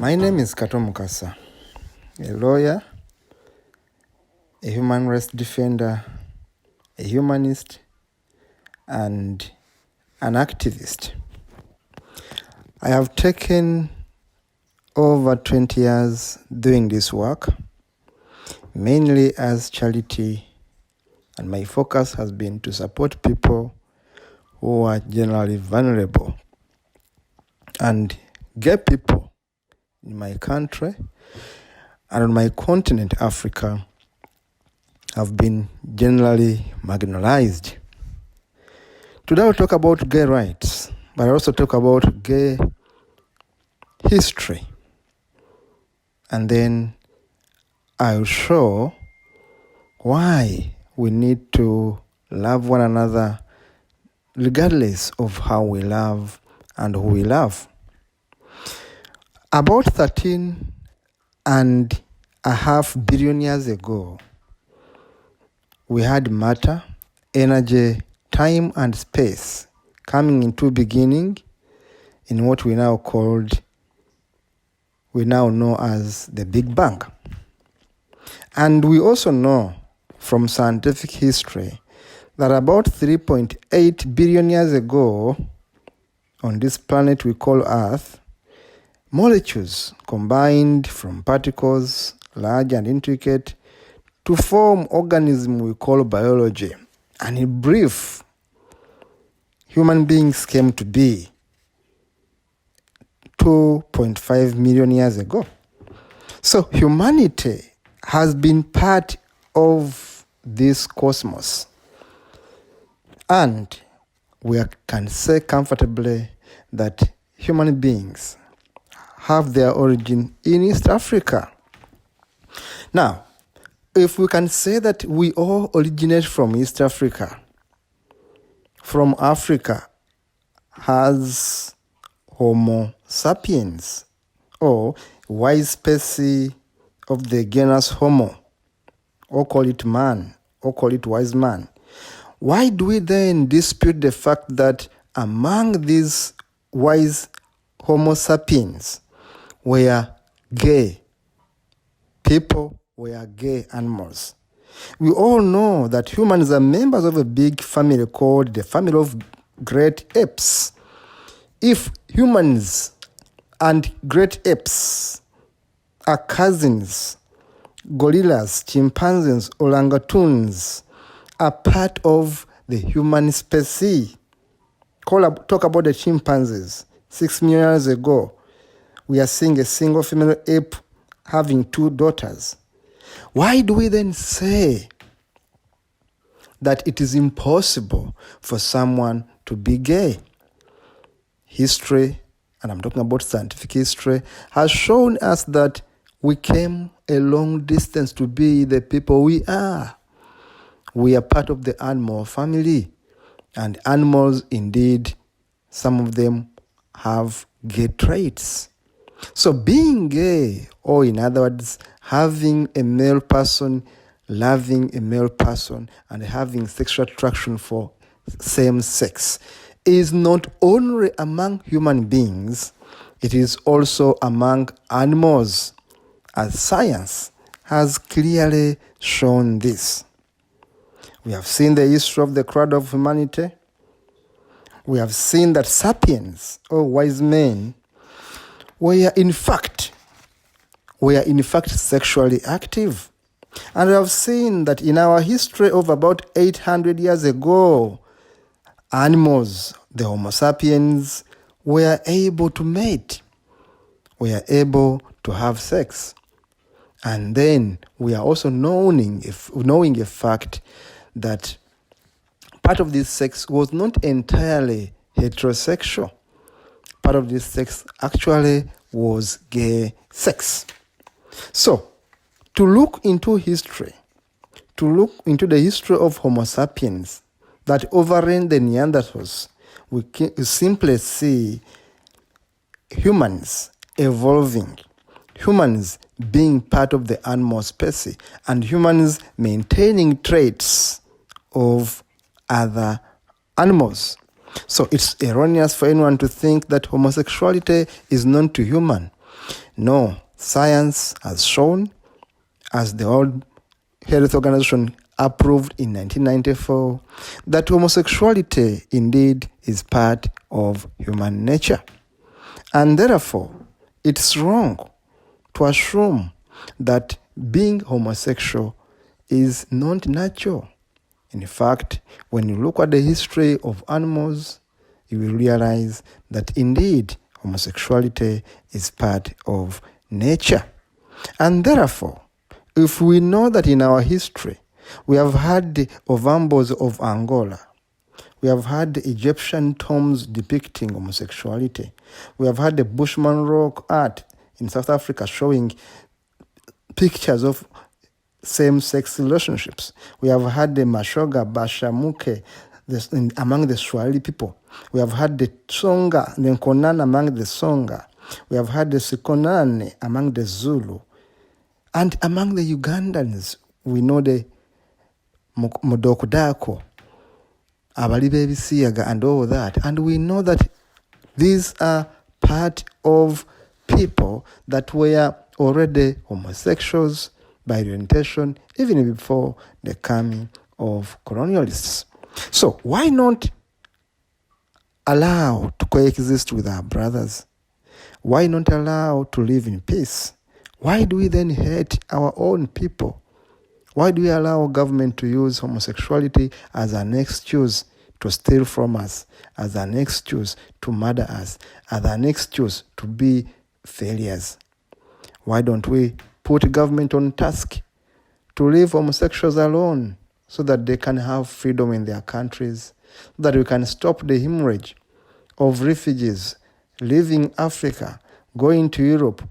My name is Kato Mukasa, a lawyer, a human rights defender, a humanist, and an activist. I have taken over 20 years doing this work, mainly as charity, and my focus has been to support people who are generally vulnerable and gay people in my country and on my continent, Africa, have been generally marginalized. Today I'll talk about gay rights, but I'll also talk about gay history. And then I'll show why we need to love one another regardless of how we love and who we love. About 13.5 billion years ago, we had matter, energy, time, and space coming into beginning in what we now know as the Big Bang. And we also know from scientific history that about 3.8 billion years ago, on this planet we call Earth, molecules combined from particles, large and intricate, to form organism we call biology. And in brief, human beings came to be 2.5 million years ago. So humanity has been part of this cosmos. And we can say comfortably that human beings have their origin in East Africa. Now, if we can say that we all originate from East Africa, from Africa has Homo sapiens, or wise species of the genus Homo, or call it man, or call it wise man. Why do we then dispute the fact that among these wise Homo sapiens were gay people, were gay animals? We all know that humans are members of a big family called the family of great apes. If humans and great apes are cousins, gorillas, chimpanzees, orangutans are part of the human species. Talk about the chimpanzees. 6 million years ago, we are seeing a single female ape having 2 daughters. Why do we then say that it is impossible for someone to be gay? History, and I'm talking about scientific history, has shown us that we came a long distance to be the people we are. We are part of the animal family, and animals, indeed, some of them have gay traits. So being gay, or in other words, having a male person, loving a male person, and having sexual attraction for same sex, is not only among human beings, it is also among animals, as science has clearly shown this. We have seen the history of the crowd of humanity. We have seen that sapiens, or wise men, were in fact sexually active. And we have seen that in our history of about 800 years ago, animals, the Homo sapiens, were able to mate, were able to have sex. And then we are also knowing a fact that part of this sex was not entirely heterosexual. Part of this sex actually was gay sex. So, to look into history, to look into the history of Homo sapiens that overran the Neanderthals, we simply see humans evolving, humans being part of the animal species, and humans maintaining traits of other animals. So it's erroneous for anyone to think that homosexuality is known to human. No, science has shown, as the World Health Organization approved in 1994, that homosexuality indeed is part of human nature. And therefore, it's wrong to assume that being homosexual is not natural. In fact, when you look at the history of animals, you will realize that indeed homosexuality is part of nature. And therefore, if we know that in our history we have had the Ovambos of Angola, we have had the Egyptian tombs depicting homosexuality, we have had the Bushman rock art in South Africa showing pictures of same-sex relationships. We have had the Mashoga, Bashamuke among the Swahili people. We have had the Tsonga, the Nkonana among the Songa. We have had the Sikonane among the Zulu. And among the Ugandans, we know the Modokudako, Abalibe and all that. And we know that these are part of people that were already homosexuals by orientation, even before the coming of colonialists. So why not allow to coexist with our brothers? Why not allow to live in peace? Why do we then hate our own people? Why do we allow government to use homosexuality as an excuse to steal from us, as an excuse to murder us, as an excuse to be failures? Why don't we put government on task to leave homosexuals alone so that they can have freedom in their countries, so that we can stop the hemorrhage of refugees leaving Africa, going to Europe,